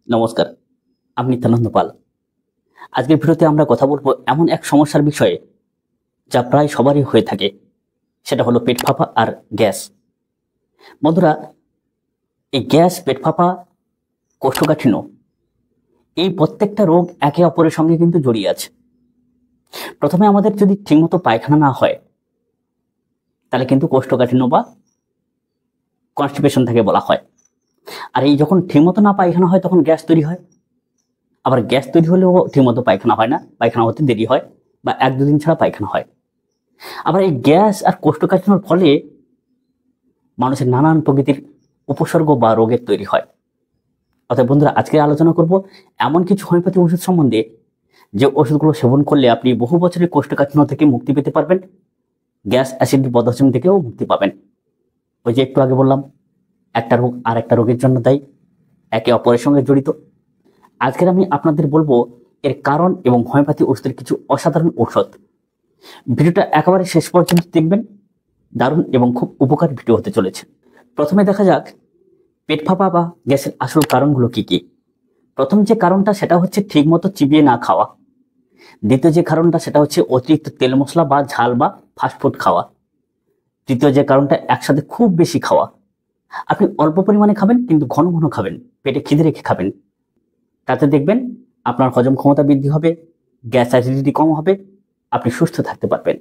নমস্কার, আমি নিত্যানন্দ পাল। আজকের ভিডিওতে আমরা কথা বলবো এমন এক সমস্যার বিষয়ে যা প্রায় সবারই হয়ে থাকে, সেটা হলো পেট ফাঁপা আর গ্যাস। বন্ধুরা, এই গ্যাস, পেট ফাঁপা, কোষ্ঠকাঠিন্য, এই প্রত্যেকটা রোগ একে অপরের সঙ্গে কিন্তু জড়িয়ে আছে। প্রথমে আমাদের যদি ঠিকমতো পায়খানা না হয়, তাহলে কিন্তু কোষ্ঠকাঠিন্য বা কনস্টিপেশন থেকে বলা হয়। আর এই যখন ঠিকমতো না পায়খানা হয় তখন গ্যাস তৈরি হয়। আবার গ্যাস তৈরি হলেও ঠিকমতো পায়খানা হয় না, পায়খানা হতে দেরি হয় বা 1-2 দিন ছাড়া পায়খানা হয়। আবার এই গ্যাস আর কোষ্ঠকাঠিন্যর ফলে মানুষের নানান প্রকৃতির উপসর্গ বা রোগের তৈরি হয়। অর্থাৎ বন্ধুরা, আজকে আলোচনা করব এমন কিছু হোমিওপ্যাথি ওষুধ সম্বন্ধে, যে ওষুধগুলো সেবন করলে আপনি বহু বছরের কোষ্ঠকাঠিন্য থেকে মুক্তি পেতে পারবেন, গ্যাস অ্যাসিড বদহজম থেকেও মুক্তি পাবেন। ওই যে একটু আগে বললাম, একটা রোগ আর একটা রোগের জন্য দায়ী, একে অপরের সঙ্গে জড়িত। আজকের আমি আপনাদের বলবো এর কারণ এবং হোমিওপ্যাথি ওষুধের কিছু অসাধারণ ঔষধ। ভিডিওটা একেবারে শেষ পর্যন্ত দেখবেন, দারুণ এবং খুব উপকারী ভিডিও হতে চলেছে। প্রথমে দেখা যাক পেট ফাঁপা বা গ্যাসের আসল কারণগুলো কি কি। প্রথম যে কারণটা সেটা হচ্ছে ঠিকমতো চিবিয়ে না খাওয়া। দ্বিতীয় যে কারণটা সেটা হচ্ছে অতিরিক্ত তেল মশলা বা ঝাল বা ফাস্টফুড খাওয়া। তৃতীয় যে কারণটা একসাথে খুব বেশি খাওয়া। আপনি অল্প পরিমাণে খাবেন কিন্তু ঘন ঘন খাবেন, পেটে খিদে রেখে খাবেন। তাতে দেখবেন আপনার হজম ক্ষমতা বৃদ্ধি হবে, গ্যাস অ্যাসিডিটি কম হবে, আপনি সুস্থ থাকতে পারবেন।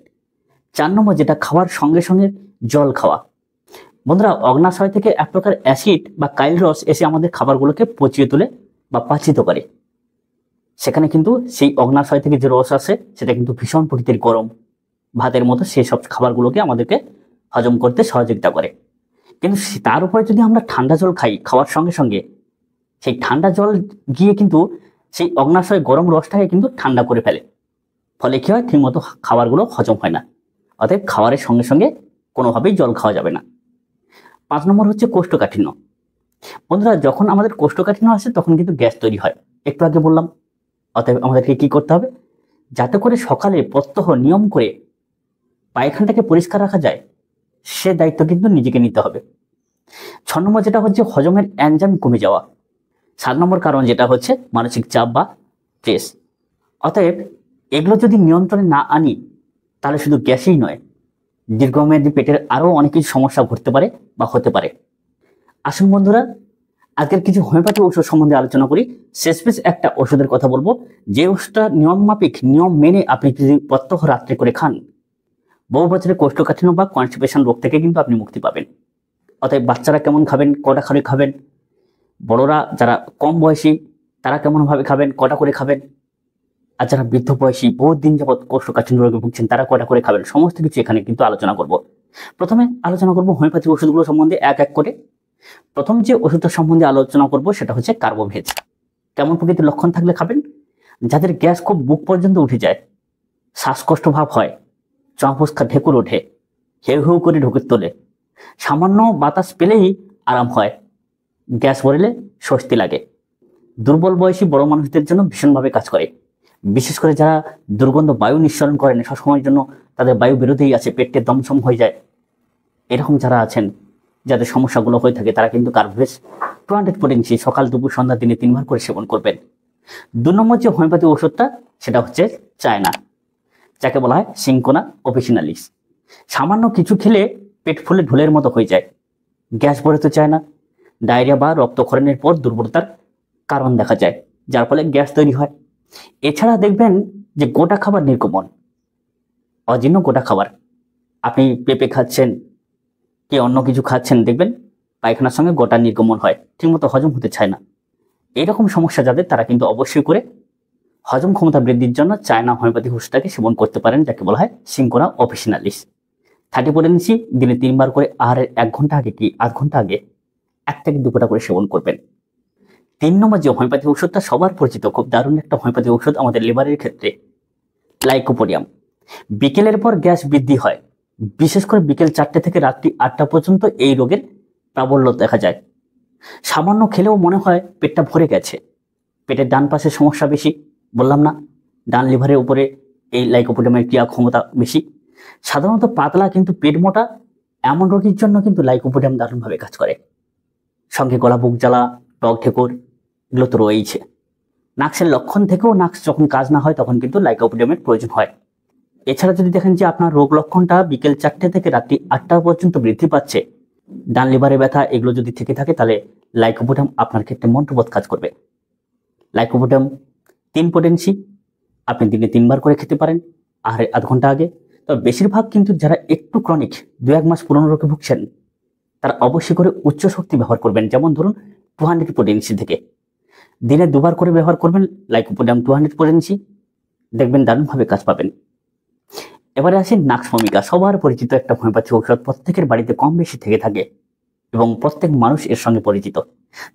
4 নম্বর যেটা, খাওয়ার সঙ্গে সঙ্গে জল খাওয়া। বন্ধুরা, অগ্নাশয় থেকে এক প্রকার অ্যাসিড বা কাইল রস এসে আমাদের খাবারগুলোকে পচিয়ে তোলে বা পাচিত করে। সেখানে কিন্তু সেই অগ্নাশয় থেকে যে রস আসে সেটা কিন্তু ভীষণ প্রকৃতির গরম ভাতের মতো, সেই সব খাবারগুলোকে আমাদেরকে হজম করতে সহযোগিতা করে। কিন্তু তার উপরে যদি আমরা ঠান্ডা জল খাই খাওয়ার সঙ্গে সঙ্গে, সেই ঠান্ডা জল গিয়ে কিন্তু সেই অগ্নাশয় গরম রসটাকে কিন্তু ঠান্ডা করে ফেলে। ফলে কি হয়, ঠিকমতো খাবারগুলো হজম হয় না। অতএব খাবারের সঙ্গে সঙ্গে কোনোভাবেই জল খাওয়া যাবে না। 5 নম্বর হচ্ছে কোষ্ঠকাঠিন্য। বন্ধুরা, যখন আমাদের কোষ্ঠকাঠিন্য আসে তখন কিন্তু গ্যাস তৈরি হয়, একটু আগে বললাম। অতএব আমাদেরকে কি করতে হবে, যাতে করে সকালে প্রত্যহ নিয়ম করে পায়খানাটাকে পরিষ্কার রাখা যায়, সে দায়িত্ব কিন্তু নিজেকে নিতে হবে। 6 নম্বর যেটা হচ্ছে হজমের এনজাইম কমে যাওয়া। 7 নম্বর কারণ যেটা হচ্ছে মানসিক চাপ বা স্ট্রেস। অতএব এগুলো যদি নিয়ন্ত্রণে না আনি, তাহলে শুধু গ্যাসই নয়, দীর্ঘমেয়াদী পেটের আরও অনেক কিছু সমস্যা ঘটতে পারে বা হতে পারে। আসুন বন্ধুরা, আজকের কিছু হোমিওপ্যাথি ওষুধ সম্বন্ধে আলোচনা করি। শেষমেশ একটা ওষুধের কথা বলবো, যে ওষুধটা নিয়ম মাফিক, নিয়ম মেনে আপনি যদি প্রত্যহ রাত্রে করে খান, বহু বছরের কোষ্ঠকাঠিন্য বা কনস্টিপেশন রোগ থেকে কিন্তু আপনি মুক্তি পাবেন। অতএব বাচ্চারা কেমন খাবেন, কটা করে খাবেন, বড়রা যারা কম বয়সী তারা কেমন ভাবে খাবেন, কটা করে খাবেন, আর যারা বৃদ্ধ বয়সী বহুত দিন যাবৎ কোষ্ঠকাঠিন্য রোগে ভুগছেন তারা কটা করে খাবেন, সমস্ত কিছু এখানে কিন্তু আলোচনা করব। প্রথমে আলোচনা করব হোমিওপ্যাথি ওষুধগুলো সম্বন্ধে এক এক করে। প্রথম যে ওষুধটা সম্বন্ধে আলোচনা করব সেটা হচ্ছে কার্বোভেজ। কেমন প্রকৃতির লক্ষণ থাকলে খাবেন, যাদের গ্যাস খুব বুক পর্যন্ত উঠে যায়, শ্বাসকষ্ট ভাব হয়, চাঁপুস্কা ঢেকুর ওঠে, হেউ হেউ করে ঢুকে তোলে, সামান্য বাতাস পেলেই আরাম হয়, গ্যাস ভরলে স্বস্তি লাগে, দুর্বল বয়সী বড় মানুষদের জন্য ভীষণভাবে কাজ করে। বিশেষ করে যারা দুর্গন্ধ বায়ু নিঃসরণ করেন, সবসময়ের জন্য তাদের বায়ু বেরোতেই আছে, পেটে দমসম হয়ে যায়, এরকম যারা আছেন, যাদের সমস্যাগুলো হয়ে থাকে, তারা কিন্তু কার্বোভেজ 200 potency সকাল দুপুর সন্ধ্যা দিনে 3 বার করে সেবন করবেন। 2 নম্বর যে হোমিওপ্যাথি ওষুধটা সেটা হচ্ছে চায়না, যাকে বলা হয় সিনকোনা অফিসিনালিস। সামান্য কিছু খেলে পেট ফুলে ঢোলের মতো হয়ে যায়, গ্যাস ভরতে চায় না, ডায়রিয়া বা রক্তক্ষরণের পর দুর্বলতার কারণ দেখা যায়, যার ফলে গ্যাস তৈরি হয়। এছাড়া দেখবেন যে গোটা খাবার নির্গমন, অজীর্ণ গোটা খাবার, আপনি পেঁপে খাচ্ছেন কি অন্য কিছু খাচ্ছেন, দেখবেন পায়খানার সঙ্গে গোটা নির্গমন হয়, ঠিকমতো হজম হতে চায় না। এরকম সমস্যা যাদের, তারা কিন্তু অবশ্যই করে হজম ক্ষমতা বৃদ্ধির জন্য চায়না হোমিওপ্যাথি ওষুধটাকে সেবন করতে পারেন, যাকে বলা হয় সিনকোনা অফিসিনালিস। 30 potency দিনে 3 বার করে, আহারের 1 ঘন্টা আগে কি 8 ঘন্টা আগে 1 থেকে 2 ফোঁটা করে সেবন করবেন। 3 নম্বর যে হোমিওপ্যাথি ওষুধটা সবার পরিচিত, খুব দারুণ একটা হোমিওপ্যাথি ওষুধ আমাদের লিভারের ক্ষেত্রে, লাইকোপোডিয়াম। বিকেলের পর গ্যাস বৃদ্ধি হয়, বিশেষ করে বিকেল 4টে থেকে রাত্রি 8টা পর্যন্ত এই রোগের প্রাবল্য দেখা যায়। সামান্য খেলেও মনে হয় পেটটা ভরে গেছে। পেটের ডান পাশে সমস্যা বেশি, বললাম না, ডান লিভারের উপরে এই লাইকোপোডিয়ামের ক্রিয়া ক্ষমতা বেশি। সাধারণত পাতলা কিন্তু পেট মোটা এমন রোগীর জন্য কিন্তু লাইকোপোডিয়াম দারুণভাবে কাজ করে। সঙ্গে গলা বুক জ্বালা, টক ঠেকুর, এগুলো তো রয়েইছে। নাক্সের লক্ষণ থেকেও নাক্স যখন কাজ না হয় তখন কিন্তু লাইকোপোডিয়ামের প্রয়োজন হয়। এছাড়া যদি দেখেন যে আপনার রোগ লক্ষণটা বিকেল 4টে থেকে রাত্রি 8টা পর্যন্ত বৃদ্ধি পাচ্ছে, ডান লিভারে ব্যথা এগুলো যদি থেকে থাকে, তাহলে লাইকোপোডিয়াম আপনার ক্ষেত্রে মন্ত্রবোধ কাজ করবে। লাইকোপোডিয়াম 3 পোটেন্সি আপনি দিনে 3বার করে খেতে পারেন আহারের আধ ঘন্টা আগে। তবে বেশিরভাগ কিন্তু যারা একটু ক্রনিক 2-1 মাস পুরনো রোগে ভুগছেন, তারা অবশ্যই করে উচ্চ শক্তি ব্যবহার করবেন। যেমন ধরুন 200 পোটেন্সি থেকে দিনে 2বার করে ব্যবহার করবেন লাইকোপোডিয়াম 200 পোটেন্সি, দেখবেন দারুণভাবে কাজ পাবেন। এবারে আসেন নাক্স ভূমিকা, সবার পরিচিত একটা হোমিওপ্যাথি ঔষধ, প্রত্যেকের বাড়িতে কম বেশি থেকে থাকে এবং প্রত্যেক মানুষ এর সঙ্গে পরিচিত।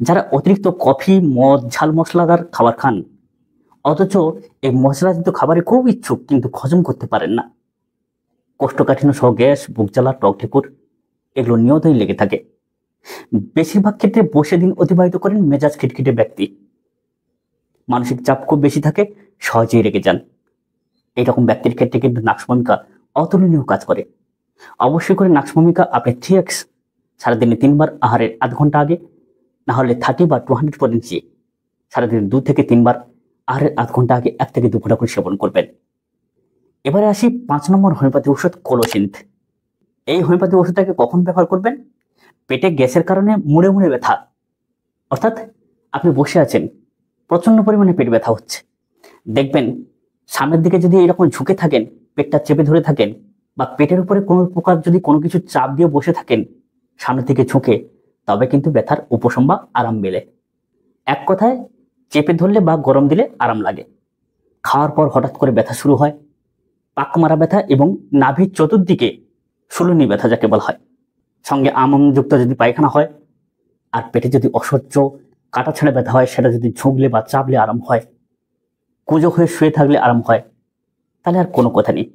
যারা অতিরিক্ত কফি, মদ, ঝাল মশলাদার খাবার খান, অথচ এই মশলাযুক্ত খাবারে খুব ইচ্ছুক কিন্তু হজম করতে পারেন না, কোষ্ঠকাঠিন্য সহ গ্যাস, বুক জ্বালা, টক ঢেকুর এগুলো নিয়তই লেগে থাকে। বেশিরভাগ ক্ষেত্রে বসে দিন অতিবাহিত করেন মেজাজ খিটখিটে ব্যক্তি, মানসিক চাপ খুব বেশি থাকে, সহজেই রেগে যান, এইরকম ব্যক্তির ক্ষেত্রে কিন্তু নাক্স ভূমিকা অতুলনীয় কাজ করে। অবশ্যই করে নাক্স ভূমিকা আপনি 3x সারাদিনে 3বার আহারের আধ ঘন্টা আগে, না হলে 30 বা 200 পোটেন্সি সারাদিনে 2 থেকে 3বার আহারের আধ ঘন্টা আগে 1 থেকে 2 ফোঁটা করে সেবন করবেন। এবারে আসি 5 নম্বর হোমিওপ্যাথি ওষুধ কোলোসিন্থ। এই হোমিওপ্যাথি ওষুধটাকে কখন ব্যবহার করবেন? পেটে গ্যাসের কারণে মুড়ে মুড়ে ব্যথা, অর্থাৎ আপনি বসে আছেন, প্রচন্ড পরিমাণে পেট ব্যথা হচ্ছে, দেখবেন সামনের দিকে যদি এরকম ঝুঁকে থাকেন, পেটটা চেপে ধরে থাকেন, বা পেটের উপরে কোনো প্রকার যদি কোনো কিছু চাপ দিয়ে বসে থাকেন সামনের দিকে ঝুঁকে, তবে কিন্তু ব্যথার উপশম বা আরাম মেলে। এক কথায় চেপে ধরলে বা গরম দিলে আরাম লাগে। খাওয়ার পর হঠাৎ করে ব্যথা শুরু হয়, পাক মারা ব্যথা এবং নাভির চতুর্দিকে শুলুনি ব্যথা যাকে বলা হয়, সঙ্গে আমযুক্ত যদি পায়খানা হয়, আর পেটে যদি অসহ্য কাটা ছেঁড়া ব্যথা হয়, সেটা যদি ঝুঁকলে বা চাপলে আরাম হয়, কুঁজো হয়ে শুয়ে থাকলে আরাম হয়, তাহলে আর কোনো কথা নেই,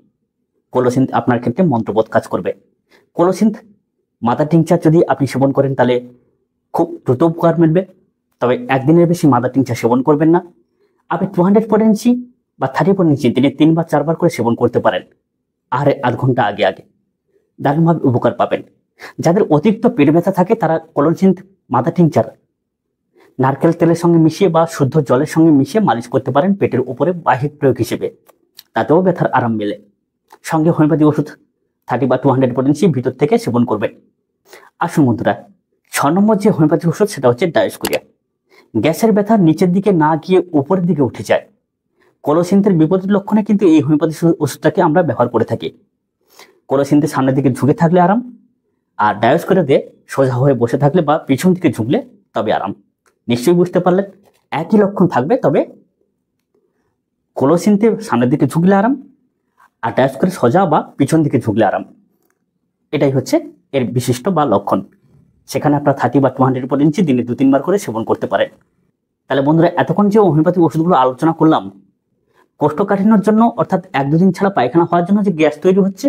কোলোসিন্থ আপনার ক্ষেত্রে মন্ত্রবোধ কাজ করবে। কোলোসিন্থ মাদার টিংচার যদি আপনি সেবন করেন তাহলে খুব দ্রুত উপকার মিলবে, তবে একদিনের বেশি মাদার টিংচার সেবন করবেন না। আপনি 200 পোটেন্সি বা 30 পোটেন্সি দিনে 3 বা 4বার করে সেবন করতে পারেন আহারের আধ ঘন্টা আগে আগে, দারুণভাবে উপকার পাবেন। যাদের অতিরিক্ত পেট ব্যথা থাকে তারা কোলোসিন্থ মাদার টিংচার নারকেল তেলের সঙ্গে মিশিয়ে বা শুদ্ধ জলের সঙ্গে মিশিয়ে মালিশ করতে পারেন পেটের উপরে বাহ্যিক প্রয়োগ হিসেবে, তাতেও ব্যথার আরাম মেলে। সঙ্গে হোমিওপ্যাথি ওষুধ 30 বা 200 পোটেন্সি ভিতর থেকে সেবন করবেন। আসুন বন্ধুরা, 6 নম্বর যে হোমিওপ্যাথি ওষুধ সেটা হচ্ছে ডায়োস্কোরিয়া। গ্যাসের ব্যথা নিচের দিকে না গিয়ে উপরের দিকে উঠে যায়, কোলোসিন্থের বিপরীত লক্ষণে কিন্তু এই হোমিওপ্যাথি ওষুধটাকে আমরা ব্যবহার করে থাকি। কোলোসিন্থের সামনের দিকে ঝুঁকে থাকলে আরাম, আর ডায়োস্কোরিয়াতে সোজা হয়ে বসে থাকলে বা পিছন দিকে ঝুঁকলে তবে আরাম। নিশ্চয়ই বুঝতে পারলেন, একই লক্ষণ থাকবে, তবে কোলোসিন্থে সামনের দিকে ঝুঁকলে আরাম, আর ডায়োস্কোরিয়া সোজা বা পিছন দিকে ঝুঁকলে আরাম। এটাই হচ্ছে এর বিশিষ্ট বা লক্ষণ। সেখানে আপনার 30 বা 200 পোটেন্সি দিনে 2-3বার করে সেবন করতে পারেন। তাহলে বন্ধুরা, এতক্ষণ যে হোমিওপ্যাথি ওষুধগুলো আলোচনা করলাম, কোষ্ঠকাঠিন্যর জন্য অর্থাৎ 1-2 দিন ছাড়া পায়খানা হওয়ার জন্য যে গ্যাস তৈরি হচ্ছে,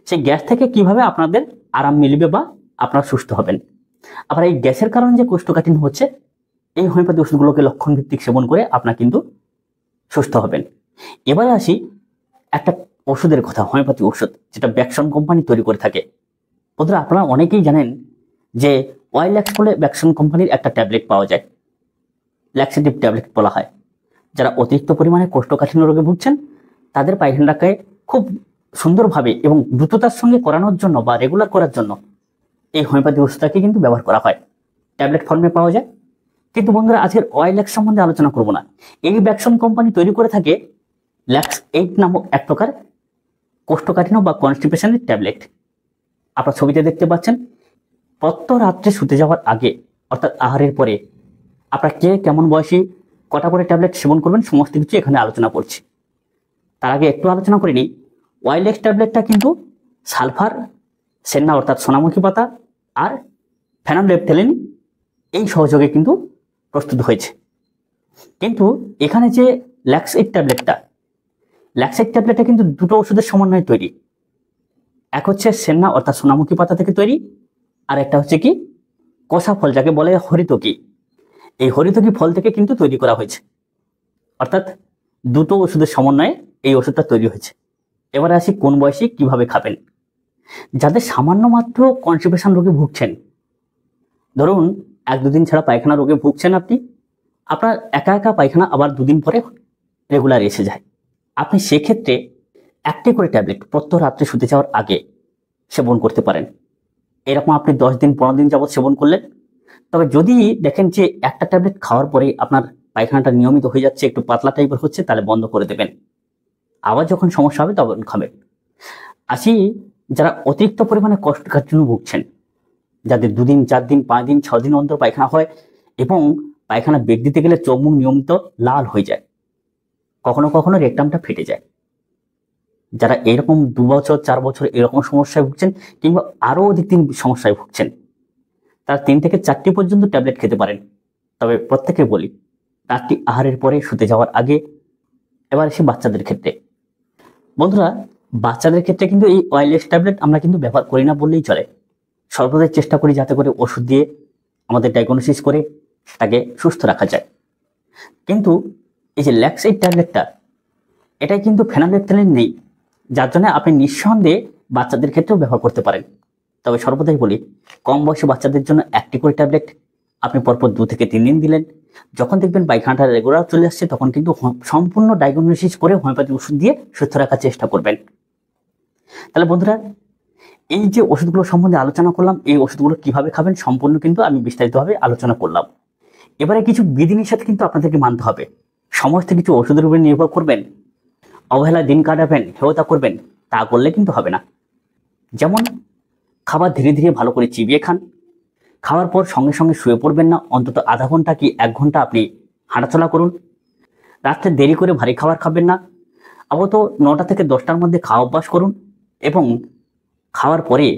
সেই গ্যাস থেকে কিভাবে আপনাদের আরাম মিলবে বা আপনারা সুস্থ হবেন। আবার এই গ্যাসের কারণে যে কোষ্ঠকাঠিন্য হচ্ছে, এই হোমিওপ্যাথি ওষুধগুলোকে লক্ষণ ভিত্তিক সেবন করে আপনারা কিন্তু সুস্থ হবেন। এবারে আসি একটা ওষুধের কথা, হোমিওপ্যাথি ওষুধ যেটা ব্যাকসন কোম্পানি তৈরি করে থাকে। বন্ধুরা, আপনারা অনেকেই জানেন যে ওয়াইল্যাক্স বলে ব্যাকসন কোম্পানির একটা ট্যাবলেট পাওয়া যায়, ল্যাক্সেটিভ ট্যাবলেট বলা হয়। যারা অতিরিক্ত পরিমাণে কোষ্ঠকাঠিন্য রোগে ভুগছেন, তাদের পায়খানাটাকে খুব সুন্দরভাবে এবং দ্রুততার সঙ্গে করানোর জন্য বা রেগুলার করার জন্য এই হোমিওপ্যাথি ওষুধটাকে কিন্তু ব্যবহার করা হয়, ট্যাবলেট ফর্মে পাওয়া যায়। কিন্তু বন্ধুরা, আজকের ওয়াইল্যাক্স সম্বন্ধে আলোচনা করব না। এই ব্যাকসন কোম্পানি তৈরি করে থাকে ল্যাক্স 8 নামক এক প্রকার কোষ্ঠকাঠিন্য বা কনস্টিপেশনের ট্যাবলেট। আপনারা ছবিতে দেখতে পাচ্ছেন, প্রত্যহ রাত্রে শুতে যাওয়ার আগে অর্থাৎ আহারের পরে আপনারা কে কেমন বয়সী কটা করে ট্যাবলেট সেবন করবেন সমস্ত কিছু এখানে আলোচনা করছি। তার আগে একটু আলোচনা করে নিই, ওয়াইল্যাক্স ট্যাবলেটটা কিন্তু সালফার, সেন্না অর্থাৎ সোনামুখী পাতা আর ফেনলেফথেলিন এই সহযোগে কিন্তু প্রস্তুত হয়েছে। কিন্তু এখানে যে ল্যাক্স 8 ট্যাবলেটটা কিন্তু দুটো ওষুধের সমন্বয়ে তৈরি। এক হচ্ছে সেন্না অর্থাৎ সোনামুখী পাতা থেকে তৈরি, আর একটা হচ্ছে কি কষা ফল যাকে বলে হরিতকি। এই হরিতকি ফল থেকে কিন্তু তৈরি করা হয়েছে, অর্থাৎ দুটো ওষুধের সমন্বয়ে এই ওষুধটা তৈরি হয়েছে। এবারে আসি কোন বয়সে কিভাবে খাবেন। যাদের সামান্য মাত্র কনস্টিপেশন রোগে ভুগছেন, ধরুন 1-2 দিন ছাড়া পায়খানা রোগে ভুগছেন আপনি, আপনার একা একা পায়খানা আবার দুদিন পরে রেগুলার এসে যায়। আপনি সেক্ষেত্রে একটি করে ট্যাবলেট প্রত্যহ রাত্রে শুতে যাওয়ার আগে সেবন করতে পারেন। এরকম আপনি 10 দিন 15 দিন যাবৎ সেবন করলেন। তবে যদি দেখেন যে একটা ট্যাবলেট খাওয়ার পরে আপনার পায়খানাটা নিয়মিত হয়ে যাচ্ছে, একটু পাতলা টাইপের হচ্ছে, তাহলে বন্ধ করে দেবেন। আবার যখন সমস্যা হবে তখন খাবেন। আসি যারা অতিরিক্ত পরিমাণে কোষ্ঠকাঠিন্য ভুগছেন, যাদের 2 দিন 4 দিন 5 দিন 6 দিন অন্তর পায়খানা হয় এবং পায়খানা বেগ দিতে গেলে চোখ মুখ নিয়মিত লাল হয়ে যায়, কখনো কখনো রেকটামটা ফেটে যায়, যারা এরকম 2 বছর 4 বছর এরকম সমস্যায় ভুগছেন কিংবা আরো অধিক দিন সমস্যায় ভুগছেন, তারা 3 থেকে 4টি পর্যন্ত ট্যাবলেট খেতে পারেন। তবে প্রত্যেকে বলি রাত্রি আহারের পরে শুতে যাওয়ার আগে। এবার এসে বাচ্চাদের ক্ষেত্রে, বন্ধুরা বাচ্চাদের ক্ষেত্রে কিন্তু এই ওয়াইলেস ট্যাবলেট আমরা কিন্তু ব্যবহার করি না বললেই চলে। সর্বদাই চেষ্টা করি যাতে করে ওষুধ দিয়ে আমাদের ডায়াগনোসিস করে তাকে সুস্থ রাখা যায়। কিন্তু এই যে ল্যাক্সেট ট্যাবলেটটা, এটাই কিন্তু ফেনালেফথ্যালিন নেই, যার জন্য আপনি নিঃসন্দেহে বাচ্চাদের ক্ষেত্রেও ব্যবহার করতে পারেন। তবে সর্বদাই বলি কম বয়সী বাচ্চাদের জন্য একটি করে ট্যাবলেট আপনি পরপর 2 থেকে 3 দিন দিলেন। যখন দেখবেন পায়খানাটা রেগুলার চলে আসছে তখন কিন্তু সম্পূর্ণ ডায়াগনোসিস করে হোমিওপ্যাথি ওষুধ দিয়ে সুস্থ রাখার চেষ্টা করবেন। তাহলে বন্ধুরা এই যে ওষুধগুলো সম্বন্ধে আলোচনা করলাম, এই ওষুধগুলো কিভাবে খাবেন সম্পূর্ণ কিন্তু আমি বিস্তারিতভাবে আলোচনা করলাম। এবারে কিছু বিধিনিষেধ কিন্তু আপনাদেরকে মানতে হবে। সমস্ত কিছু ওষুধের উপরে নির্ভর করবেন, অবহেলায় দিন কাটাবেন, হেয়তা করবেন, তা করলে কিন্তু হবে না। যেমন খাবার ধীরে ধীরে ভালো করে চিবিয়ে খান। খাওয়ার পর সঙ্গে সঙ্গে শুয়ে পড়বেন না, অন্তত আধা ঘন্টা কি 1 ঘন্টা আপনি হাঁটাচলা করুন। রাত্রে দেরি করে ভারী খাবার খাবেন না, আপাতত 9টা থেকে 10টার মধ্যে খাওয়া অভ্যাস করুন এবং খাওয়ার পরে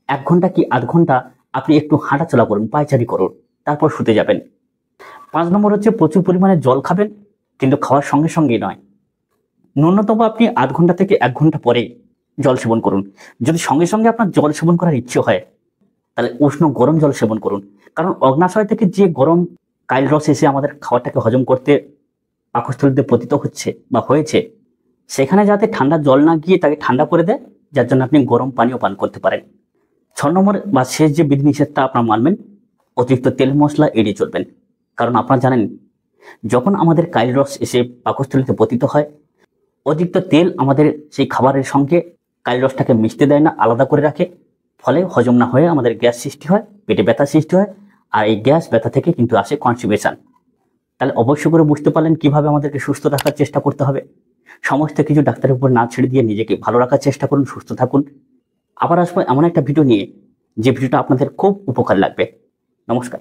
1 ঘন্টা কি আধ ঘন্টা আপনি একটু হাঁটাচলা করুন, পায়চারি করুন, তারপর শুতে যাবেন। 5 নম্বর হচ্ছে প্রচুর পরিমাণে জল খাবেন, কিন্তু খাওয়ার সঙ্গে সঙ্গেই নয়। ন্যূনতম আপনি আধ ঘন্টা থেকে 1 ঘন্টা পরে জল সেবন করুন। যদি সঙ্গে সঙ্গে আপনার জল সেবন করার ইচ্ছে হয় তাহলে উষ্ণ গরম জল সেবন করুন, কারণ অগ্নাশয় থেকে যে গরম কাইল রস এসে আমাদের খাবারটাকে হজম করতে পাকস্থলীতে পতিত হচ্ছে বা হয়েছে, সেখানে যাতে ঠান্ডা জল না গিয়ে তাকে ঠান্ডা করে দেয়, যার জন্য আপনি গরম পানীয় পান করতে পারেন। 6 নম্বর বা শেষ যে বিধিনিষেধটা আপনার মানবেন, অতিরিক্ত তেল মশলা এড়িয়ে চলবেন। কারণ আপনারা জানেন যখন আমাদের কাইল রস এসে পাকস্থলীতে পতিত হয়, অতিরিক্ত তেল আমাদের সেই খাবারের সঙ্গে কাইল রসটাকে মিশতে দেয় না, আলাদা করে রাখে, ফলে হজম না হয়ে আমাদের গ্যাস সৃষ্টি হয়, পেটে ব্যথা সৃষ্টি হয়, আর এই গ্যাস ব্যথা থেকে কিন্তু আসে কনস্টিপেশন। তাহলে অবশ্যই করে বুঝতে পারলেন কিভাবে আমাদেরকে সুস্থ রাখার চেষ্টা করতে হবে। সমস্ত কিছু ডাক্তারের উপর না ছেড়ে দিয়ে নিজেকে ভালো রাখার চেষ্টা করুন, সুস্থ থাকুন। আবার আসবো এমন একটা ভিডিও নিয়ে যে ভিডিওটা আপনাদের খুব উপকার লাগবে। নমস্কার।